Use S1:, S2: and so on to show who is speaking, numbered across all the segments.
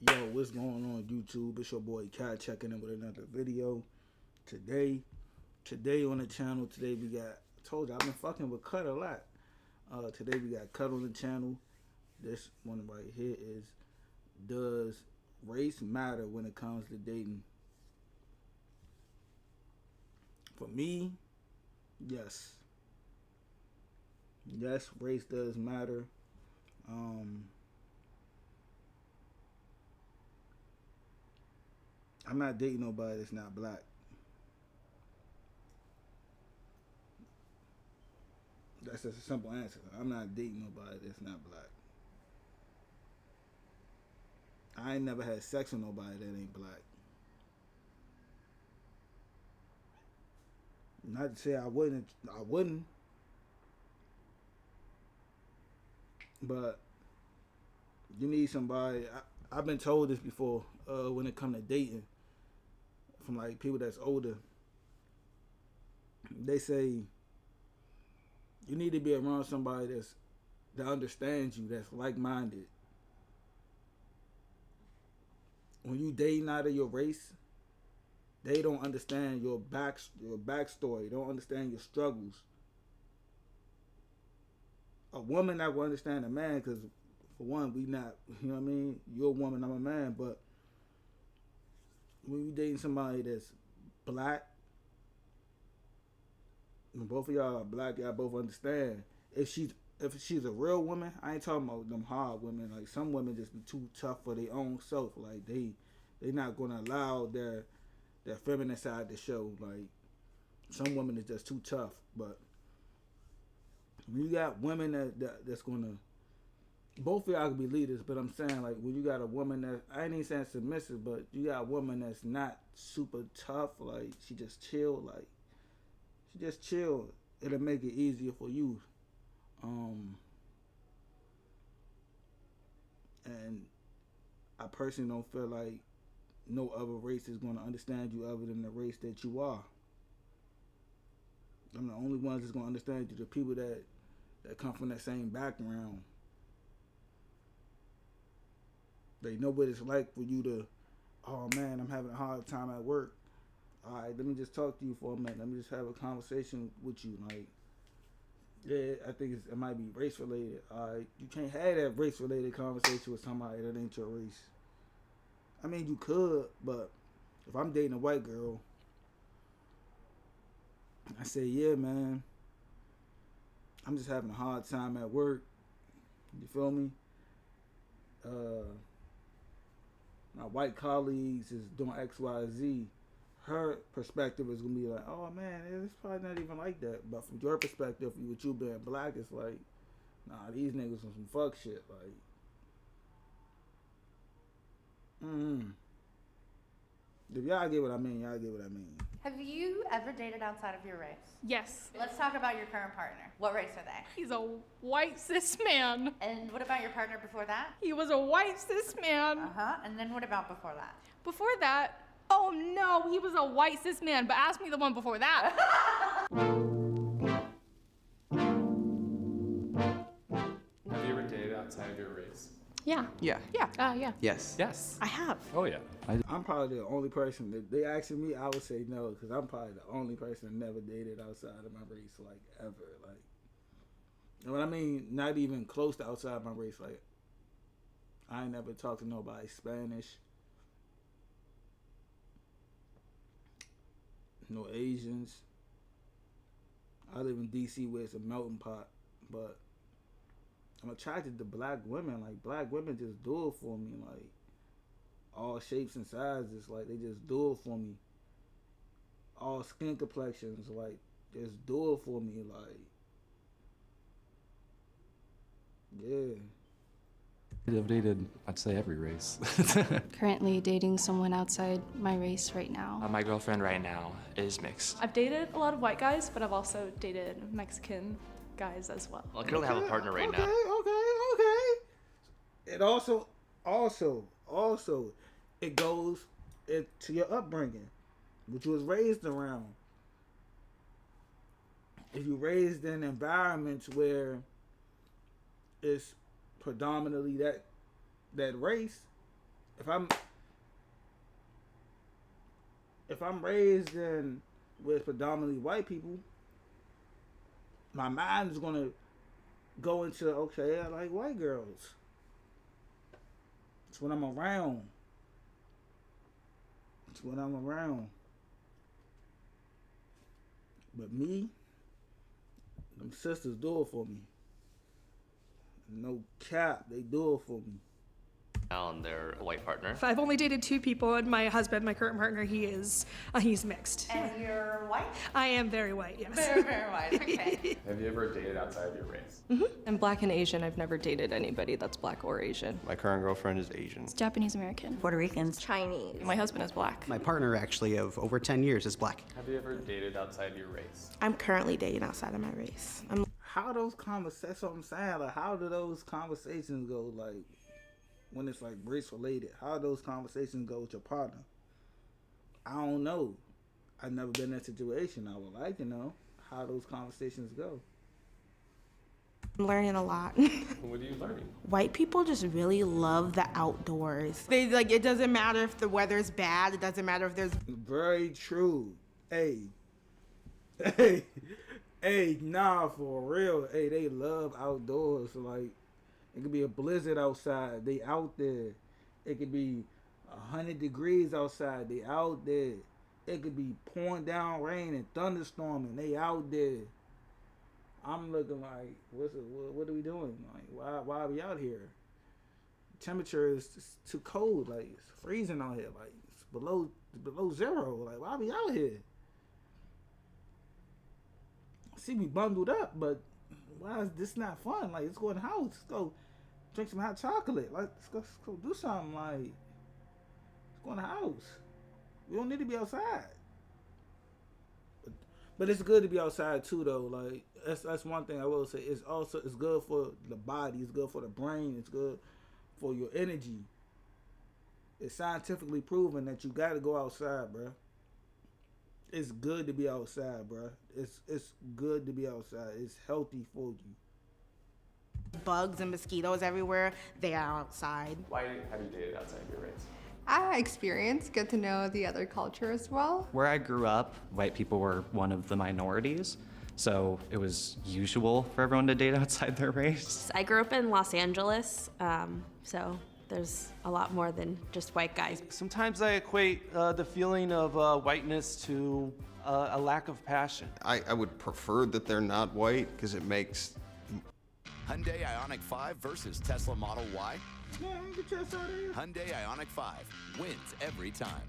S1: Yo, what's going on YouTube? It's your boy Cat checking in with another video. Today on the channel, we got, I told you I've been fucking with Cut a lot. Today we got Cut on the channel. This one right here is, does race matter when it comes to dating? For me, yes. Yes, race does matter. I'm not dating nobody that's not black. That's just a simple answer. I'm not dating nobody that's not black. I ain't never had sex with nobody that ain't black. Not to say I wouldn't, but you need somebody. I've been told this before when it come to dating from like people that's older. They say you need to be around somebody that understands you, that's like-minded. When you dating out of your race, they don't understand your backstory. They don't understand your struggles. A woman that will understand a man, because for one, we not, you know what I mean? You're a woman, I'm a man, but when you dating somebody that's black, when both of y'all are black, y'all both understand. If she's a real woman, I ain't talking about them hard women. Like some women just be too tough for their own self. Like they not gonna allow their feminine side to show. Like some women is just too tough. But when you got women that's gonna, both of y'all can be leaders, but I'm saying like when you got a woman that, I ain't even saying submissive, but you got a woman that's not super tough, like she just chill, it'll make it easier for you. And I personally don't feel like no other race is gonna understand you other than the race that you are. I'm the only ones that's gonna understand you, the people that come from that same background. They know what it's like for you to, oh man, I'm having a hard time at work. All right, let me just talk to you for a minute. Let me just have a conversation with you. Like, yeah, I think it might be race related. All right, you can't have that race related conversation with somebody that ain't your race. I mean, you could, but if I'm dating a white girl, I say, yeah, man, I'm just having a hard time at work. You feel me? My white colleagues is doing X, Y, Z. Her perspective is gonna be like, oh man, it's probably not even like that. But from your perspective, with you being black, it's like, nah, these niggas on some fuck shit. Like, if y'all get what I mean, y'all get what I mean.
S2: Have you ever dated outside of your race?
S3: Yes.
S2: Let's talk about your current partner. What race are they?
S3: He's a white cis man.
S2: And what about your partner before that?
S3: He was a white cis man.
S2: And then what about before that?
S3: Before that, oh no, he was a white cis man, but ask me the one before that.
S4: Have you ever dated outside of your race?
S3: Yeah.
S5: Yeah.
S3: Yeah.
S5: Yes.
S4: Yes.
S3: I have.
S4: Oh yeah.
S1: I'm probably the only person that they asking me, I would say no, because I'm probably the only person that never dated outside of my race, like ever. Like, you know what I mean? Not even close to outside my race. Like, I ain't never talked to nobody Spanish, no Asians. I live in DC where it's a melting pot, but I'm attracted to black women. Like, black women just do it for me. Like, all shapes and sizes. Like, they just do it for me. All skin complexions. Like, just do it for me. Like, yeah.
S4: I've dated, I'd say, every race.
S6: Currently dating someone outside my race right now.
S7: My girlfriend right now is mixed.
S3: I've dated a lot of white guys, but I've also dated Mexican guys as well.
S7: I currently have a partner right now.
S1: Okay. It also, it goes into your upbringing, which you was raised around. If you raised in environments where it's predominantly that race, if I'm raised in with predominantly white people, my mind is gonna go into, okay, I like white girls. It's when I'm around. It's when I'm around. But me, them sisters do it for me. No cap, they do it for me.
S7: And their white partner.
S5: I've only dated 2 people, and my husband, my current partner, he's mixed.
S2: And you're white?
S5: I am very white, yes.
S2: Very, very white. Okay.
S8: Have you ever dated outside of your race?
S9: I'm Black and Asian. I've never dated anybody that's Black or Asian.
S8: My current girlfriend is Asian.
S6: It's Japanese American.
S10: Puerto Ricans.
S9: Chinese. My husband is Black.
S11: My partner, actually, of over 10 years is Black.
S8: Have you ever dated outside of your race?
S10: I'm currently dating outside of my race.
S1: How those conversations, that's what I'm saying, like, how do those conversations go, like, when it's, like, race related? How do those conversations go with your partner? I don't know. I've never been in that situation. I would like to know how those conversations go.
S10: I'm learning a lot.
S8: What are you learning?
S10: White people just really love the outdoors. They like, it doesn't matter if the weather's bad. It doesn't matter if there's...
S1: Very true. Hey, nah, for real. Hey, they love outdoors. Like, it could be a blizzard outside. They out there. It could be 100 degrees outside. They out there. It could be pouring down rain and thunderstorming. They out there. I'm looking like, what are we doing? Like, why are we out here? Temperature is just too cold. Like, it's freezing out here. Like, it's below 0. Like, why are we out here? See, we bundled up, but why is this not fun? Like, let's go in the house. Let's go drink some hot chocolate. Like, let's go do something. Like, let's go in the house. We don't need to be outside. But it's good to be outside too, though. Like, that's one thing I will say. It's good for the body. It's good for the brain. It's good for your energy. It's scientifically proven that you got to go outside, bro. It's good to be outside, bro. It's good to be outside. It's healthy for you.
S10: Bugs and mosquitoes everywhere. They are outside.
S8: Why have you dated outside of your race?
S12: Experience, get to know the other culture as well.
S4: Where I grew up, white people were one of the minorities, so it was usual for everyone to date outside their race.
S9: I grew up in Los Angeles, so there's a lot more than just white guys.
S13: Sometimes I equate the feeling of whiteness to a lack of passion.
S14: I would prefer that they're not white because it makes...
S15: Hyundai Ioniq 5 versus Tesla Model Y.
S1: Yeah, get your ass out of here.
S15: Hyundai Ioniq 5 wins every time.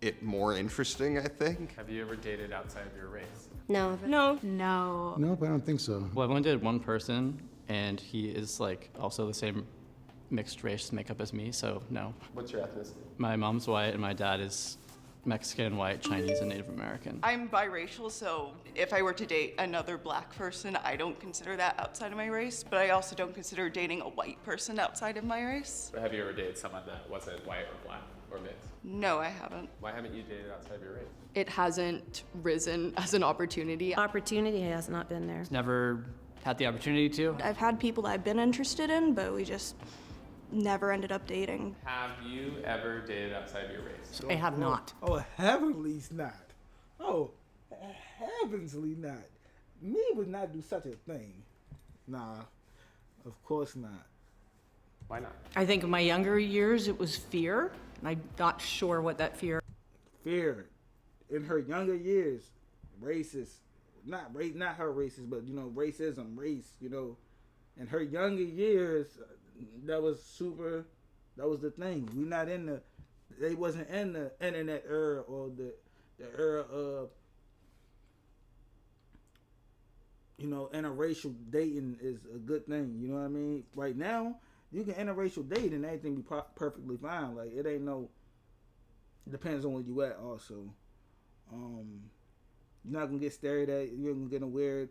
S14: It more interesting, I think.
S8: Have you ever dated outside of your race?
S9: No.
S11: Nope, I don't think so.
S4: Well, I've only dated one person, and he is like also the same mixed race makeup as me, so no.
S8: What's your ethnicity?
S4: My mom's white, and my dad is Mexican, white, Chinese, and Native American.
S16: I'm biracial, so if I were to date another black person, I don't consider that outside of my race, but I also don't consider dating a white person outside of my race.
S8: But have you ever dated someone that wasn't white or black or mixed?
S16: No, I haven't.
S8: Why haven't you dated outside of your race?
S12: It hasn't risen as an opportunity.
S9: Opportunity has not been there.
S4: Never had the opportunity to.
S5: I've had people that I've been interested in, but we just never ended up dating.
S8: Have you ever dated outside of your race?
S10: I have not.
S1: Oh, heavenly's not. Oh, heavensly not. Me would not do such a thing. Nah, of course not.
S8: Why not?
S10: I think in my younger years, it was fear. I'm not sure what that fear.
S1: Fear. In her younger years, racist. Not her racist, but, you know, racism, race, you know. In her younger years, that was the thing. We not in the, they wasn't in the internet era or the era of, you know, interracial dating is a good thing. You know what I mean? Right now, you can interracial date and everything be perfectly fine. Like, it ain't no, depends on where you at also. You're not gonna get stared at. You're gonna get a weird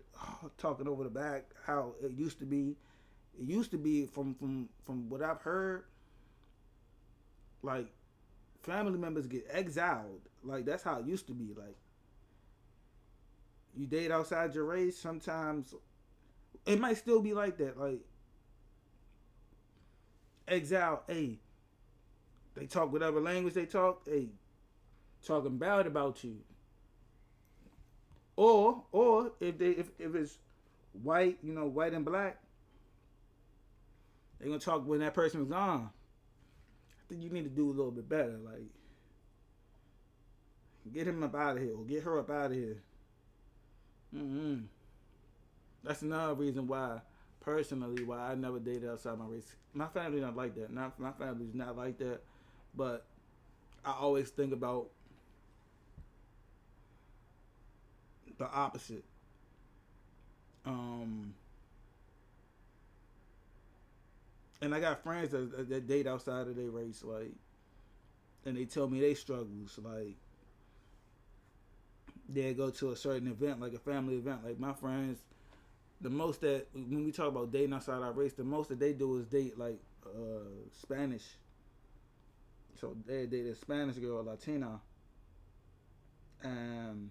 S1: talking over the back. How it used to be. It used to be from what I've heard. Like, family members get exiled. Like, that's how it used to be. Like, you date outside your race. Sometimes it might still be like that. Like, exile. Hey, They talk whatever language they talk. They talking bad about you. Or if it's white, you know, white and black, they gonna talk when that person is gone. I think you need to do a little bit better. Like, get him up out of here or get her up out of here. That's another reason why, personally, why I never dated outside my race. My family not like that. My family's not like that. But I always think about the opposite. And I got friends that date outside of their race, like, and they tell me they struggles, like, they go to a certain event, like a family event. Like my friends, the most that when we talk about dating outside our race, the most that they do is date like Spanish. So they date a Spanish girl, Latina, and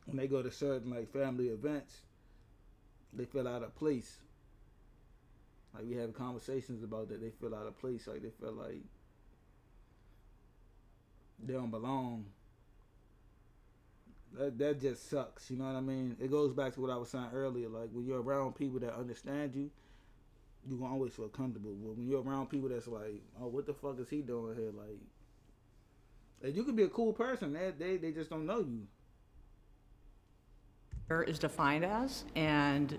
S1: when they go to certain like family events, they feel out of place. Like we have conversations about that. They feel out of place. Like they feel like they don't belong. That just sucks. You know what I mean? It goes back to what I was saying earlier. Like when you're around people that understand you, you gonna always feel comfortable. But when you're around people that's like, oh, what the fuck is he doing here? Like you could be a cool person. They just don't know you.
S17: Is defined as, and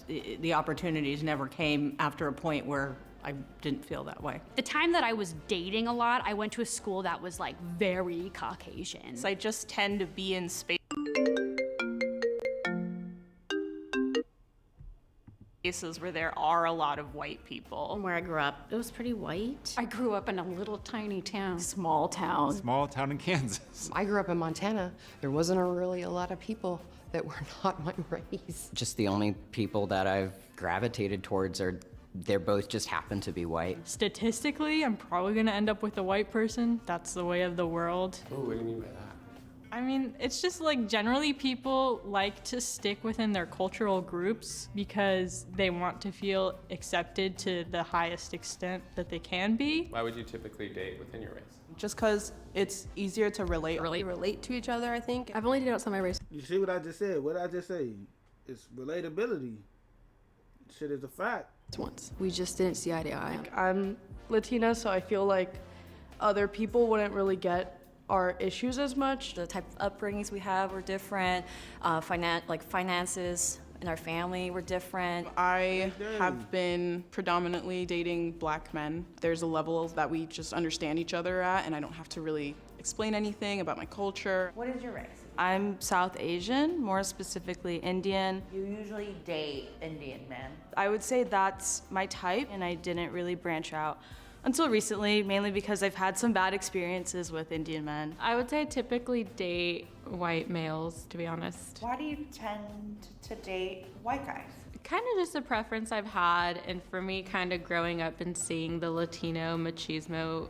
S17: the opportunities never came after a point where I didn't feel that way.
S18: The time that I was dating a lot, I went to a school that was like very Caucasian.
S19: So I just tend to be in spaces where there are a lot of white people.
S9: Where I grew up, it was pretty white.
S18: I grew up in a little tiny town. Small town.
S20: Small town in Kansas.
S21: I grew up in Montana. There wasn't really a lot of people that were not my race.
S22: Just the only people that I've gravitated towards they're both just happen to be white.
S23: Statistically, I'm probably gonna end up with a white person. That's the way of the world.
S8: Oh, what do you mean by that?
S23: I mean, it's just like generally people like to stick within their cultural groups because they want to feel accepted to the highest extent that they can be.
S8: Why would you typically date within your race?
S10: Just because it's easier to relate to each other, I think.
S6: I've only dated outside my race.
S1: You see what I just said? What I just say? It's relatability. Shit is a fact.
S6: Once. We just didn't see eye to eye.
S24: I'm Latina, so I feel like other people wouldn't really get our issues as much.
S25: The type of upbringings we have were different. Finances in our family were different.
S10: I have been predominantly dating black men. There's a level that we just understand each other at, and I don't have to really explain anything about my culture.
S2: What is your race?
S19: I'm South Asian, more specifically Indian.
S2: You usually date Indian men.
S19: I would say that's my type, and I didn't really branch out until recently, mainly because I've had some bad experiences with Indian men.
S3: I would say I typically date white males, to be honest.
S2: Why do you tend to date white guys?
S3: Kind of just a preference I've had, and for me, kind of growing up and seeing the Latino machismo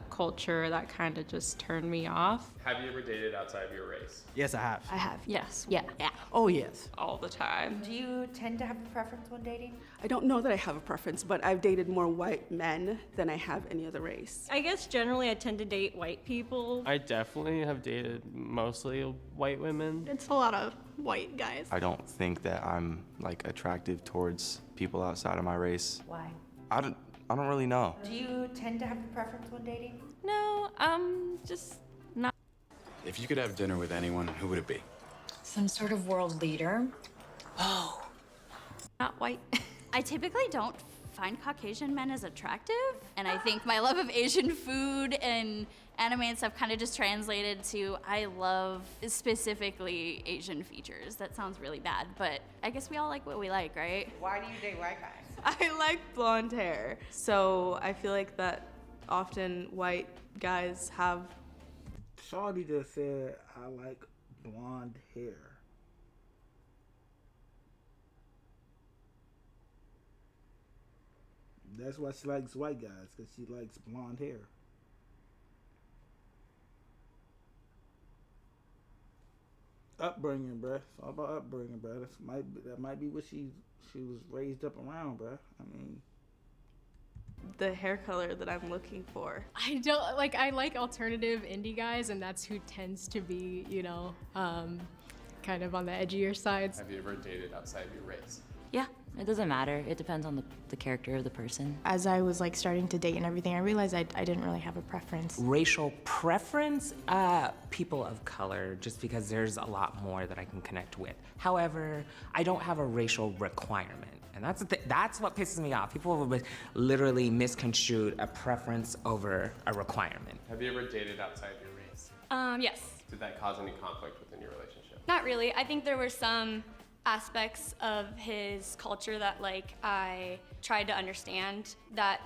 S3: culture, that kind of just turned me off.
S8: Have you ever dated outside of your race?
S11: Yes, I have.
S3: I have, yes. Yeah.
S10: Oh, yes.
S3: All the time.
S2: Do you tend to have a preference when dating?
S10: I don't know that I have a preference, but I've dated more white men than I have any other race.
S9: I guess generally I tend to date white people.
S8: I definitely have dated mostly white women.
S5: It's a lot of white guys.
S26: I don't think that I'm like attractive towards people outside of my race.
S2: Why?
S26: I don't really know.
S2: Do you tend to have a preference when dating?
S3: No, just not.
S15: If you could have dinner with anyone, who would it be?
S18: Some sort of world leader.
S5: Oh.
S18: Not white.
S5: I typically don't find Caucasian men as attractive, and I think my love of Asian food and anime and stuff kind of just translated to I love specifically Asian features. That sounds really bad, but I guess we all like what we like, right?
S2: Why do you date white guys?
S24: I like blonde hair, so I feel like that often white guys have.
S1: Shawty just said, I like blonde hair. That's why she likes white guys, because she likes blonde hair. Upbringing, bruh. It's all about upbringing, bruh. That might be what she was raised up around, bruh. I mean,
S24: the hair color that I'm looking for.
S18: I don't like. I like alternative indie guys, and that's who tends to be, you know, kind of on the edgier sides.
S8: Have you ever dated outside your race?
S7: Yeah, it doesn't matter. It depends on the character of the person.
S12: As I was like starting to date and everything, I realized I didn't really have a preference.
S13: Racial preference? People of color, just because there's a lot more that I can connect with. However, I don't have a racial requirement. And that's what pisses me off. People will literally misconstrue a preference over a requirement.
S8: Have you ever dated outside your race?
S14: Yes.
S8: Did that cause any conflict within your relationship?
S14: Not really. I think there were some aspects of his culture that like I tried to understand that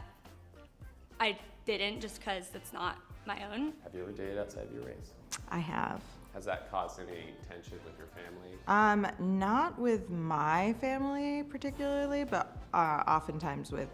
S14: I didn't just because it's not my own.
S8: Have you ever dated outside your race?
S16: I have.
S8: Has that caused any tension with your family?
S16: Not with my family particularly, but oftentimes with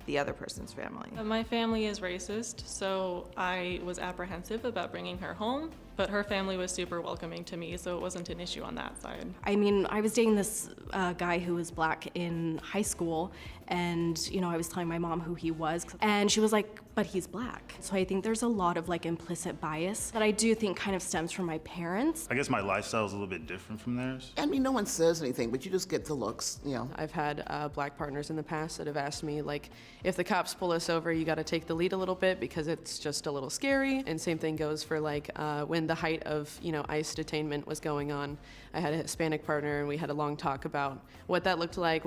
S16: the other person's family.
S23: My family is racist, so I was apprehensive about bringing her home, but her family was super welcoming to me, so it wasn't an issue on that side.
S20: I mean, I was dating this guy who was black in high school, and you know, I was telling my mom who he was, and she was like, but he's black. So I think there's a lot of like implicit bias that I do think kind of stems from my parents.
S27: I guess my lifestyle is a little bit different from theirs.
S28: I mean, no one says anything, but you just get the looks, you know.
S6: I've had black partners in the past that have asked me, like, if the cops pull us over, you gotta take the lead a little bit because it's just a little scary. And same thing goes for like when the height of, you know, ICE detainment was going on. I had a Hispanic partner and we had a long talk about what that looked like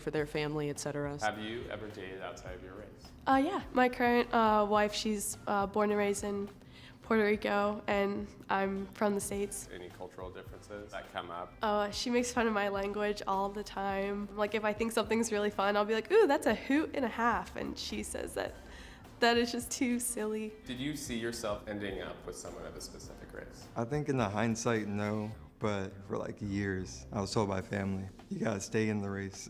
S6: for their family, etc.
S8: Have you ever dated outside of your race?
S24: Yeah, my current wife, she's born and raised in Puerto Rico, and I'm from the States.
S8: Any cultural differences that come up?
S24: She makes fun of my language all the time. Like if I think something's really fun, I'll be like, ooh, that's a hoot and a half, and she says that is just too silly.
S8: Did you see yourself ending up with someone of a specific race?
S29: I think in the hindsight, no. But for like years, I was told by family, you gotta stay in the race.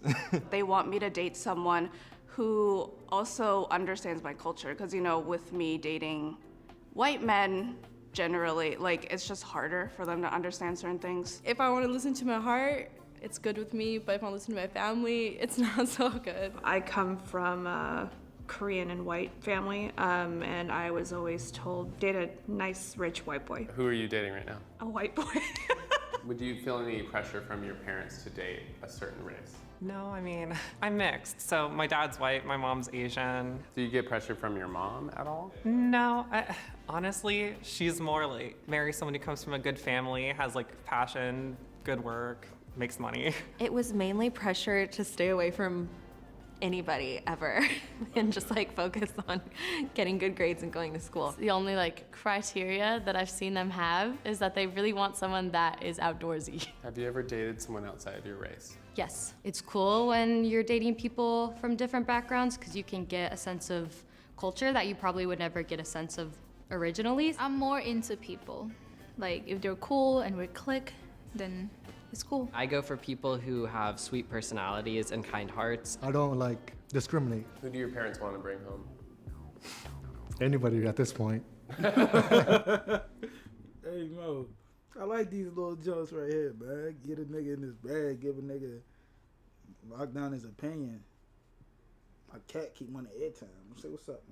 S24: They want me to date someone who also understands my culture, because you know, with me dating white men, generally, like it's just harder for them to understand certain things. If I want to listen to my heart, it's good with me, but if I want to listen to my family, it's not so good. I come from a Korean and white family, and I was always told, date a nice, rich white boy.
S8: Who are you dating right now?
S24: A white boy.
S8: Would you feel any pressure from your parents to date a certain race?
S30: No, I mean, I'm mixed. So my dad's white, my mom's Asian.
S8: Do you get pressure from your mom at all?
S30: No, honestly, she's more like, marry someone who comes from a good family, has like passion, good work, makes money.
S9: It was mainly pressure to stay away from anybody ever and just like focus on getting good grades and going to school.
S6: The only like criteria that I've seen them have is that they really want someone that is outdoorsy.
S8: Have you ever dated someone outside of your race?
S6: Yes, it's cool when you're dating people from different backgrounds because you can get a sense of culture that you probably would never get a sense of originally.
S31: I'm more into people. Like if they're cool and we click, then it's cool.
S22: I go for people who have sweet personalities and kind hearts.
S32: I don't like discriminate.
S8: Who do your parents want to bring home?
S32: Anybody at this point.
S1: Hey Mo, I like these little jokes right here, man. Get a nigga in his bag, give a nigga lock down his opinion. My cat keep wanting airtime. Say what's up,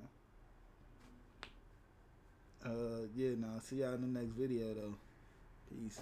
S1: man. Yeah, nah. See y'all in the next video though. Peace.